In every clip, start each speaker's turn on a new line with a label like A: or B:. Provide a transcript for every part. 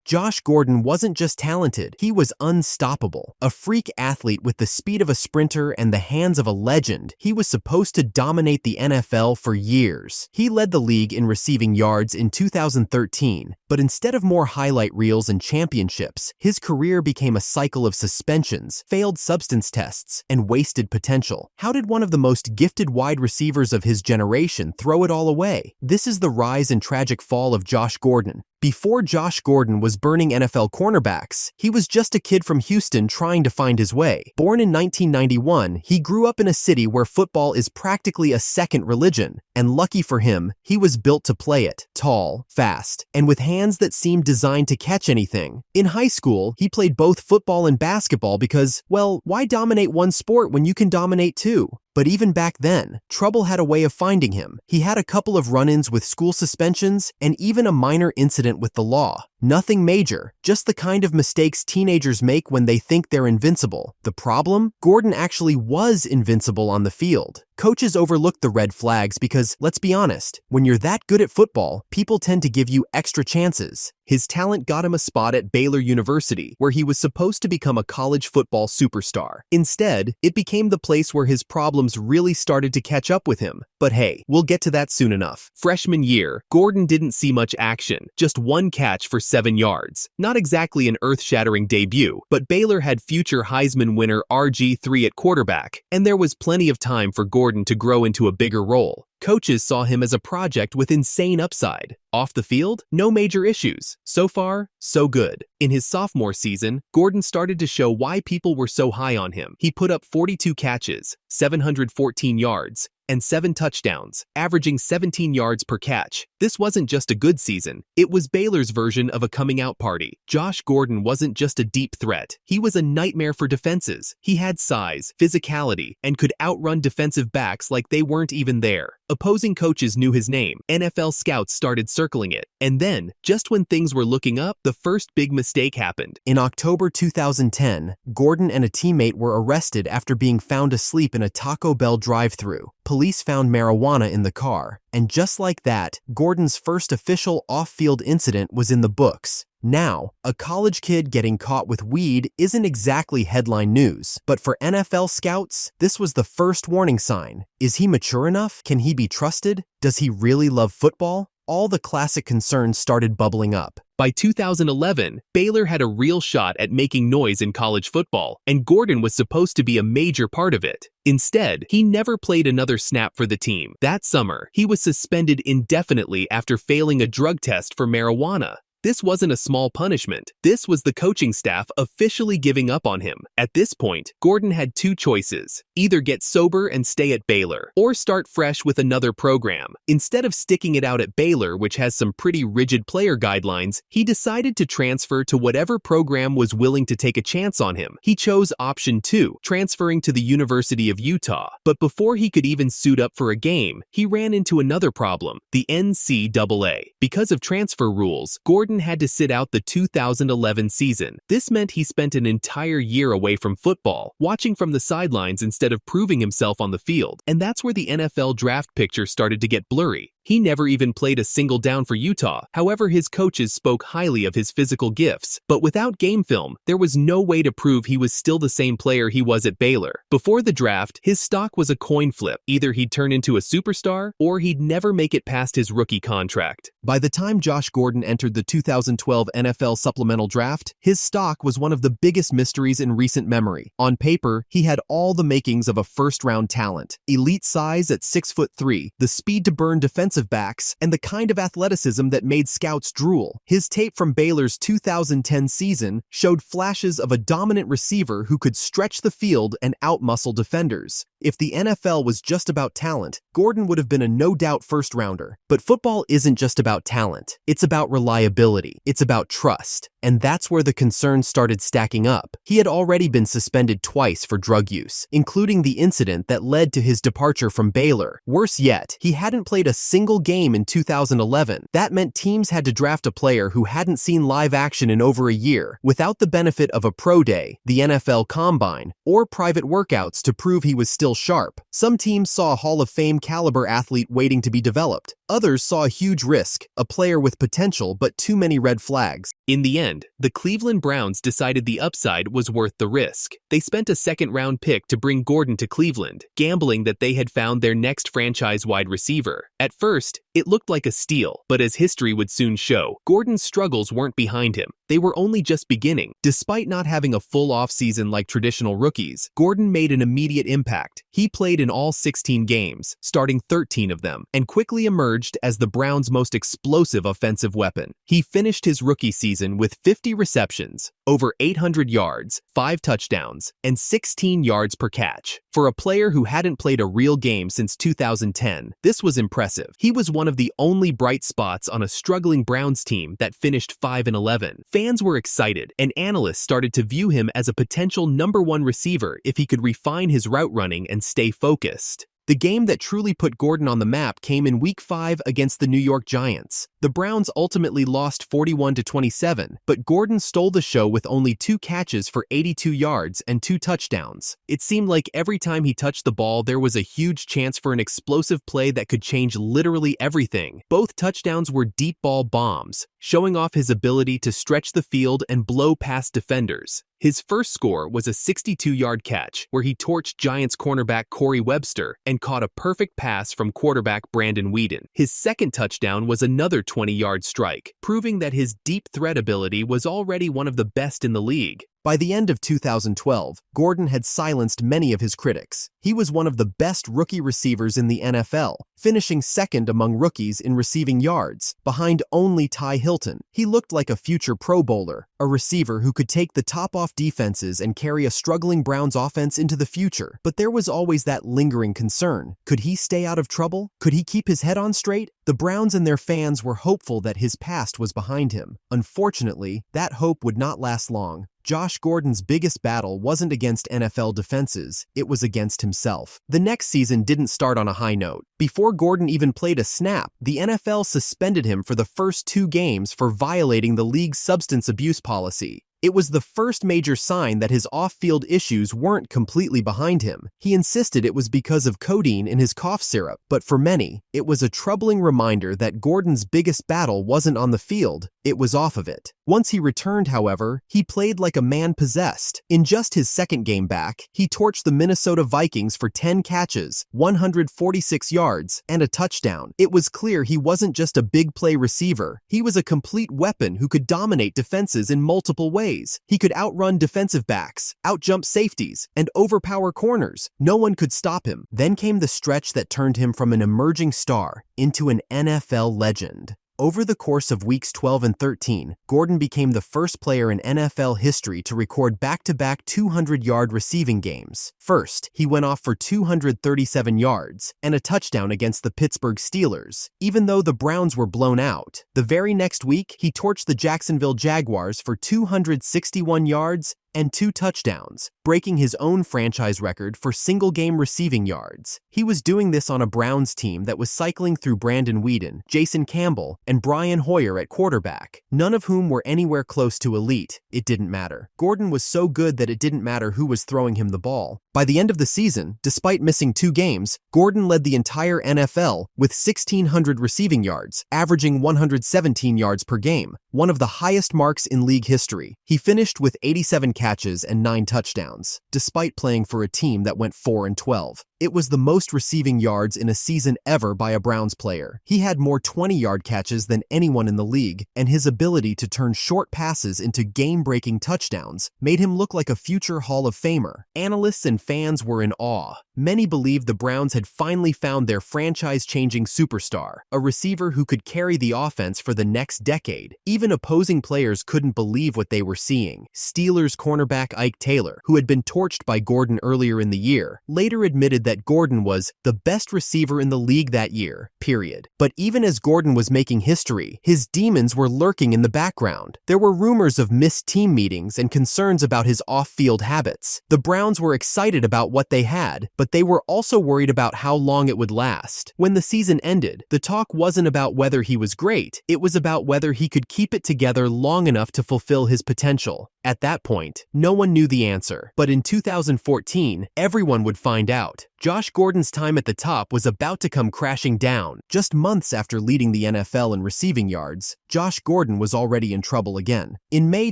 A: Josh Gordon wasn't just talented, he was unstoppable. A freak athlete with the speed of a sprinter and the hands of a legend, he was supposed to dominate the NFL for years. He led the league in receiving yards in 2013, but instead of more highlight reels and championships, his career became a cycle of suspensions, failed substance tests, and wasted potential. How did one of the most gifted wide receivers of his generation throw it all away? This is the rise and tragic fall of Josh Gordon. Before Josh Gordon was burning NFL cornerbacks, he was just a kid from Houston trying to find his way. Born in 1991, he grew up in a city where football is practically a second religion, and lucky for him, he was built to play it. Tall, fast, and with hands that seemed designed to catch anything. In high school, he played both football and basketball because, well, why dominate one sport when you can dominate two? But even back then, trouble had a way of finding him. He had a couple of run-ins with school suspensions and even a minor incident with the law. Nothing major, just the kind of mistakes teenagers make when they think they're invincible. The problem? Gordon actually was invincible on the field. Coaches overlook the red flags because, let's be honest, when you're that good at football, people tend to give you extra chances. His talent got him a spot at Baylor University, where he was supposed to become a college football superstar. Instead, it became the place where his problems really started to catch up with him. But hey, we'll get to that soon enough. Freshman year, Gordon didn't see much action, just one catch for 7 yards. Not exactly an earth-shattering debut, but Baylor had future Heisman winner RG3 at quarterback, and there was plenty of time for Gordon to grow into a bigger role. Coaches saw him as a project with insane upside. Off the field, no major issues. So far, so good. In his sophomore season, Gordon started to show why people were so high on him. He put up 42 catches, 714 yards, and 7 touchdowns, averaging 17 yards per catch. This wasn't just a good season, it was Baylor's version of a coming-out party. Josh Gordon wasn't just a deep threat, he was a nightmare for defenses. He had size, physicality, and could outrun defensive backs like they weren't even there. Opposing coaches knew his name, NFL scouts started circling it, and then, just when things were looking up, the first big mistake happened. In October 2010, Gordon and a teammate were arrested after being found asleep in a Taco Bell drive-thru. Police found marijuana in the car, and just like that, Gordon's first official off-field incident was in the books. Now, a college kid getting caught with weed isn't exactly headline news, but for NFL scouts, this was the first warning sign. Is he mature enough? Can he be trusted? Does he really love football? All the classic concerns started bubbling up. By 2011, Baylor had a real shot at making noise in college football, and Gordon was supposed to be a major part of it. Instead, he never played another snap for the team. That summer, he was suspended indefinitely after failing a drug test for marijuana. This wasn't a small punishment. This was the coaching staff officially giving up on him. At this point, Gordon had two choices: either get sober and stay at Baylor, or start fresh with another program. Instead of sticking it out at Baylor, which has some pretty rigid player guidelines, he decided to transfer to whatever program was willing to take a chance on him. He chose option 2, transferring to the University of Utah. But before he could even suit up for a game, he ran into another problem: the NCAA. Because of transfer rules, Gordon had to sit out the 2011 season. This meant he spent an entire year away from football, watching from the sidelines instead of proving himself on the field. And that's where the NFL draft picture started to get blurry. He never even played a single down for Utah. However, his coaches spoke highly of his physical gifts. But without game film, there was no way to prove he was still the same player he was at Baylor. Before the draft, his stock was a coin flip. Either he'd turn into a superstar, or he'd never make it past his rookie contract. By the time Josh Gordon entered the 2012 NFL Supplemental Draft, his stock was one of the biggest mysteries in recent memory. On paper, he had all the makings of a first-round talent: elite size at 6'3", the speed to burn defensive backs, and the kind of athleticism that made scouts drool. His tape from Baylor's 2010 season showed flashes of a dominant receiver who could stretch the field and outmuscle defenders. If the NFL was just about talent, Gordon would have been a no-doubt first-rounder. But football isn't just about talent. It's about reliability. It's about trust. And that's where the concerns started stacking up. He had already been suspended twice for drug use, including the incident that led to his departure from Baylor. Worse yet, he hadn't played a single game in 2011. That meant teams had to draft a player who hadn't seen live action in over a year, without the benefit of a pro day, the NFL Combine, or private workouts to prove he was still sharp. Some teams saw a Hall of Fame caliber athlete waiting to be developed. Others saw a huge risk, a player with potential but too many red flags. In the end, the Cleveland Browns decided the upside was worth the risk. They spent a second-round pick to bring Gordon to Cleveland, gambling that they had found their next franchise wide receiver. At first, it looked like a steal, but as history would soon show, Gordon's struggles weren't behind him. They were only just beginning. Despite not having a full offseason like traditional rookies, Gordon made an immediate impact. He played in all 16 games, starting 13 of them, and quickly emerged as the Browns' most explosive offensive weapon. He finished his rookie season with 50 receptions, over 800 yards, 5 touchdowns, and 16 yards per catch. For a player who hadn't played a real game since 2010, this was impressive. He was one of the only bright spots on a struggling Browns team that finished 5-11. Fans were excited, and analysts started to view him as a potential #1 receiver if he could refine his route running and stay focused. The game that truly put Gordon on the map came in Week 5 against the New York Giants. The Browns ultimately lost 41-27, but Gordon stole the show with only 2 catches for 82 yards and 2 touchdowns. It seemed like every time he touched the ball, there was a huge chance for an explosive play that could change literally everything. Both touchdowns were deep ball bombs, showing off his ability to stretch the field and blow past defenders. His first score was a 62-yard catch, where he torched Giants cornerback Corey Webster and caught a perfect pass from quarterback Brandon Weeden. His second touchdown was another 20-yard strike, proving that his deep threat ability was already one of the best in the league. By the end of 2012, Gordon had silenced many of his critics. He was one of the best rookie receivers in the NFL, finishing second among rookies in receiving yards, behind only Ty Hilton. He looked like a future Pro Bowler, a receiver who could take the top off defenses and carry a struggling Browns offense into the future. But there was always that lingering concern. Could he stay out of trouble? Could he keep his head on straight? The Browns and their fans were hopeful that his past was behind him. Unfortunately, that hope would not last long. Josh Gordon's biggest battle wasn't against NFL defenses, it was against himself. The next season didn't start on a high note. Before Gordon even played a snap, the NFL suspended him for the first 2 games for violating the league's substance abuse policy. It was the first major sign that his off-field issues weren't completely behind him. He insisted it was because of codeine in his cough syrup, but for many, it was a troubling reminder that Gordon's biggest battle wasn't on the field, it was off of it. Once he returned, however, he played like a man possessed. In just his second game back, he torched the Minnesota Vikings for 10 catches, 146 yards, and a touchdown. It was clear he wasn't just a big play receiver, he was a complete weapon who could dominate defenses in multiple ways. He could outrun defensive backs, outjump safeties, and overpower corners. No one could stop him. Then came the stretch that turned him from an emerging star into an NFL legend. Over the course of weeks 12 and 13, Gordon became the first player in NFL history to record back-to-back 200-yard receiving games. First, he went off for 237 yards and a touchdown against the Pittsburgh Steelers, even though the Browns were blown out. The very next week, he torched the Jacksonville Jaguars for 261 yards and 2 touchdowns, breaking his own franchise record for single-game receiving yards. He was doing this on a Browns team that was cycling through Brandon Weeden, Jason Campbell, and Brian Hoyer at quarterback, none of whom were anywhere close to elite. It didn't matter. Gordon was so good that it didn't matter who was throwing him the ball. By the end of the season, despite missing 2 games, Gordon led the entire NFL with 1,600 receiving yards, averaging 117 yards per game, one of the highest marks in league history. He finished with 87 catches and 9 touchdowns, despite playing for a team that went 4-12. It was the most receiving yards in a season ever by a Browns player. He had more 20-yard catches than anyone in the league, and his ability to turn short passes into game-breaking touchdowns made him look like a future Hall of Famer. Analysts and fans were in awe. Many believed the Browns had finally found their franchise-changing superstar, a receiver who could carry the offense for the next decade. Even opposing players couldn't believe what they were seeing. Steelers cornerback Ike Taylor, who had been torched by Gordon earlier in the year, later admitted that Gordon was the best receiver in the league that year, period. But even as Gordon was making history, his demons were lurking in the background. There were rumors of missed team meetings and concerns about his off-field habits. The Browns were excited about what they had, but they were also worried about how long it would last. When the season ended, the talk wasn't about whether he was great, it was about whether he could keep it together long enough to fulfill his potential. At that point, no one knew the answer. But in 2014, everyone would find out. Josh Gordon's time at the top was about to come crashing down. Just months after leading the NFL in receiving yards, Josh Gordon was already in trouble again. In May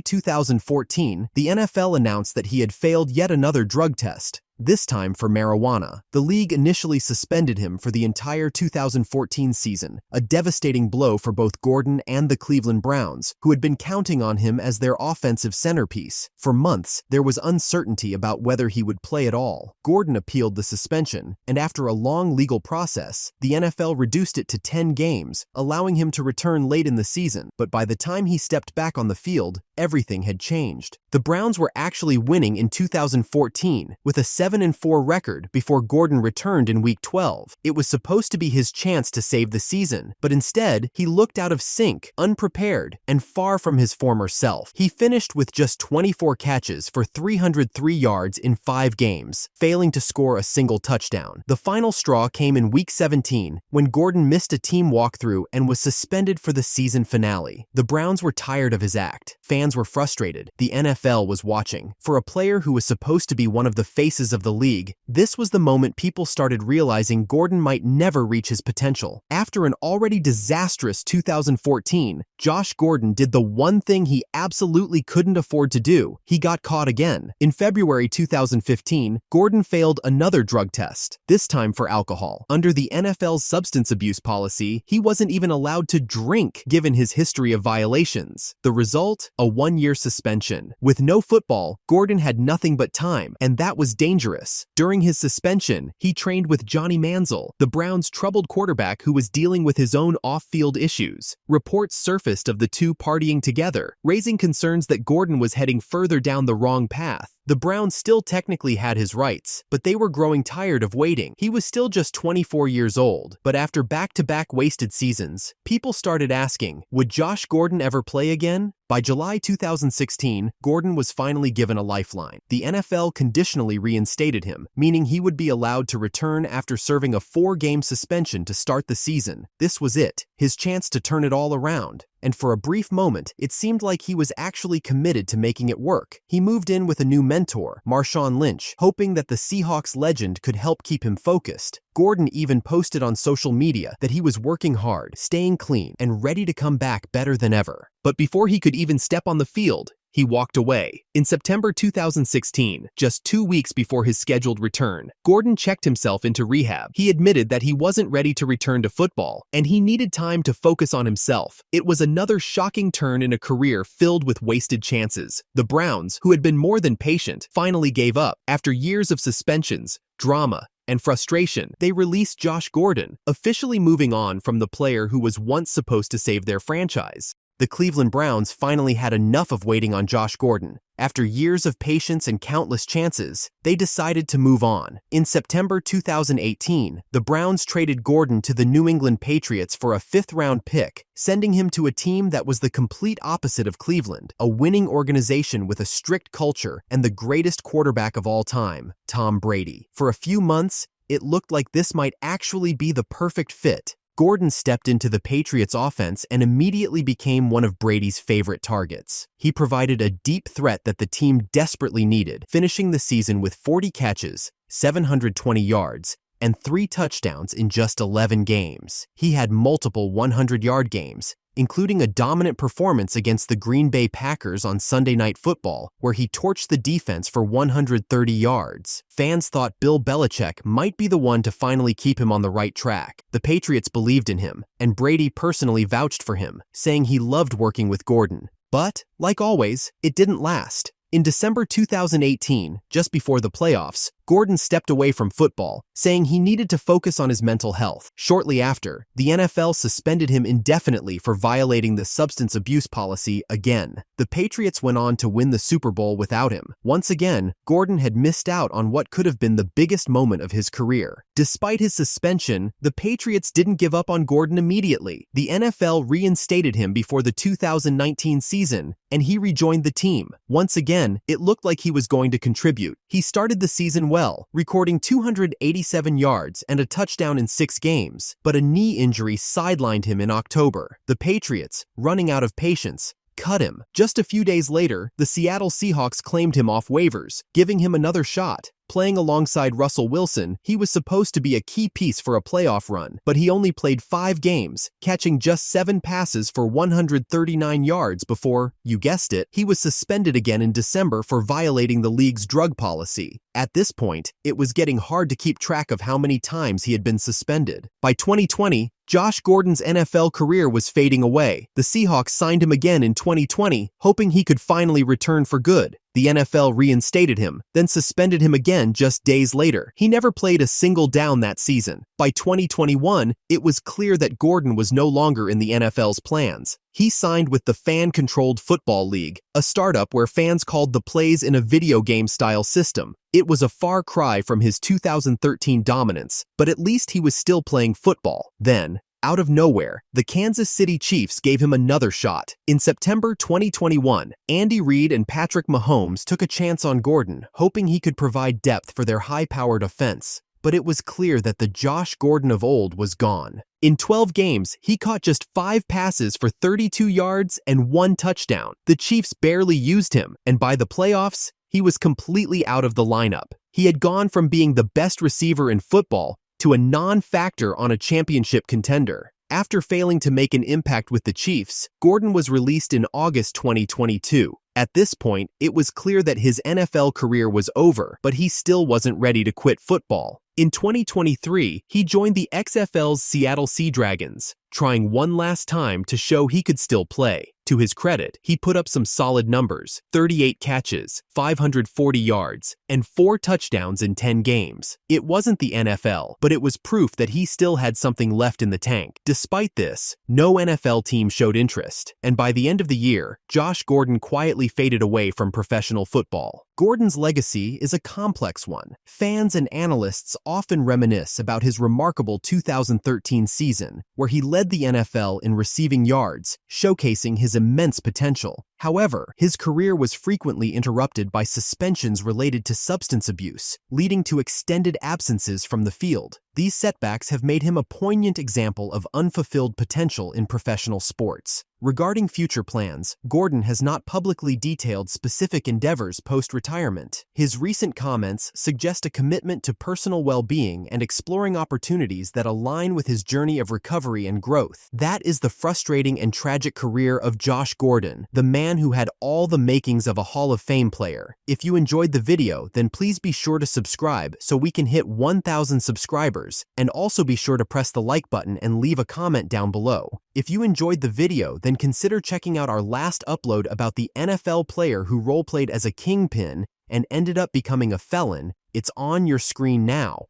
A: 2014, the NFL announced that he had failed yet another drug test, this time for marijuana. The league initially suspended him for the entire 2014 season, a devastating blow for both Gordon and the Cleveland Browns, who had been counting on him as their offensive centerpiece. For months, there was uncertainty about whether he would play at all. Gordon appealed the suspension, and after a long legal process, the NFL reduced it to 10 games, allowing him to return late in the season. But by the time he stepped back on the field, everything had changed. The Browns were actually winning in 2014 with a 7-4 record before Gordon returned in Week 12. It was supposed to be his chance to save the season, but instead, he looked out of sync, unprepared, and far from his former self. He finished with just 24 catches for 303 yards in 5 games, failing to score a single touchdown. The final straw came in Week 17 when Gordon missed a team walkthrough and was suspended for the season finale. The Browns were tired of his act. Fans were frustrated. The NFL was watching. For a player who was supposed to be one of the faces of the league, this was the moment people started realizing Gordon might never reach his potential. After an already disastrous 2014, Josh Gordon did the one thing he absolutely couldn't afford to do. He got caught again. In February 2015, Gordon failed another drug test, this time for alcohol. Under the NFL's substance abuse policy, he wasn't even allowed to drink given his history of violations. The result? A 1-year suspension. With no football, Gordon had nothing but time, and that was dangerous. During his suspension, he trained with Johnny Manziel, the Browns' troubled quarterback who was dealing with his own off-field issues. Reports surfaced of the two partying together, raising concerns that Gordon was heading further down the wrong path. The Browns still technically had his rights, but they were growing tired of waiting. He was still just 24 years old, but after back-to-back wasted seasons, people started asking, would Josh Gordon ever play again? By July 2016, Gordon was finally given a lifeline. The NFL conditionally reinstated him, meaning he would be allowed to return after serving a 4-game suspension to start the season. This was it, his chance to turn it all around. And for a brief moment, it seemed like he was actually committed to making it work. He moved in with a new mentor, Marshawn Lynch, hoping that the Seahawks legend could help keep him focused. Gordon even posted on social media that he was working hard, staying clean, and ready to come back better than ever. But before he could even step on the field, he walked away. In September 2016, just 2 weeks before his scheduled return, Gordon checked himself into rehab. He admitted that he wasn't ready to return to football, and he needed time to focus on himself. It was another shocking turn in a career filled with wasted chances. The Browns, who had been more than patient, finally gave up. After years of suspensions, drama, and frustration, they released Josh Gordon, officially moving on from the player who was once supposed to save their franchise. The Cleveland Browns finally had enough of waiting on Josh Gordon. After years of patience and countless chances, they decided to move on. In September 2018, the Browns traded Gordon to the New England Patriots for a 5th-round pick, sending him to a team that was the complete opposite of Cleveland, a winning organization with a strict culture and the greatest quarterback of all time, Tom Brady. For a few months, it looked like this might actually be the perfect fit. Gordon stepped into the Patriots' offense and immediately became one of Brady's favorite targets. He provided a deep threat that the team desperately needed, finishing the season with 40 catches, 720 yards, and 3 touchdowns in just 11 games. He had multiple 100-yard games, including a dominant performance against the Green Bay Packers on Sunday Night Football, where he torched the defense for 130 yards. Fans thought Bill Belichick might be the one to finally keep him on the right track. The Patriots believed in him, and Brady personally vouched for him, saying he loved working with Gordon. But, like always, it didn't last. In December 2018, just before the playoffs, Gordon stepped away from football, saying he needed to focus on his mental health. Shortly after, the NFL suspended him indefinitely for violating the substance abuse policy again. The Patriots went on to win the Super Bowl without him. Once again, Gordon had missed out on what could have been the biggest moment of his career. Despite his suspension, the Patriots didn't give up on Gordon immediately. The NFL reinstated him before the 2019 season, and he rejoined the team. Once again, it looked like he was going to contribute. He started the season well, recording 287 yards and a touchdown in 6 games, but a knee injury sidelined him in October. The Patriots, running out of patience, cut him. Just a few days later, the Seattle Seahawks claimed him off waivers, giving him another shot. Playing alongside Russell Wilson, he was supposed to be a key piece for a playoff run, but he only played 5 games, catching just 7 passes for 139 yards before, you guessed it, he was suspended again in December for violating the league's drug policy. At this point, it was getting hard to keep track of how many times he had been suspended. By 2020, Josh Gordon's NFL career was fading away. The Seahawks signed him again in 2020, hoping he could finally return for good. The NFL reinstated him, then suspended him again just days later. He never played a single down that season. By 2021, it was clear that Gordon was no longer in the NFL's plans. He signed with the Fan-Controlled Football League, a startup where fans called the plays in a video game-style system. It was a far cry from his 2013 dominance, but at least he was still playing football. Then, out of nowhere, the Kansas City Chiefs gave him another shot. In September 2021, Andy Reid and Patrick Mahomes took a chance on Gordon, hoping he could provide depth for their high-powered offense. But it was clear that the Josh Gordon of old was gone. In 12 games, he caught just 5 passes for 32 yards and 1 touchdown. The Chiefs barely used him, and by the playoffs, he was completely out of the lineup. He had gone from being the best receiver in football to a non-factor on a championship contender. After failing to make an impact with the Chiefs, Gordon was released in August 2022. At this point, it was clear that his NFL career was over, but he still wasn't ready to quit football. In 2023, he joined the XFL's Seattle Sea Dragons, trying one last time to show he could still play. To his credit, he put up some solid numbers: 38 catches, 540 yards, and 4 touchdowns in 10 games. It wasn't the NFL, but it was proof that he still had something left in the tank. Despite this, no NFL team showed interest, and by the end of the year, Josh Gordon quietly faded away from professional football. Gordon's legacy is a complex one. Fans and analysts often reminisce about his remarkable 2013 season, where he led the NFL in receiving yards, showcasing his immense potential. However, his career was frequently interrupted by suspensions related to substance abuse, leading to extended absences from the field. These setbacks have made him a poignant example of unfulfilled potential in professional sports. Regarding future plans, Gordon has not publicly detailed specific endeavors post-retirement. His recent comments suggest a commitment to personal well-being and exploring opportunities that align with his journey of recovery and growth. That is the frustrating and tragic career of Josh Gordon, the man who had all the makings of a Hall of Fame player. If you enjoyed the video, then please be sure to subscribe so we can hit 1,000 subscribers, and also be sure to press the like button and leave a comment down below. If you enjoyed the video, then consider checking out our last upload about the NFL player who role-played as a kingpin and ended up becoming a felon. It's on your screen now.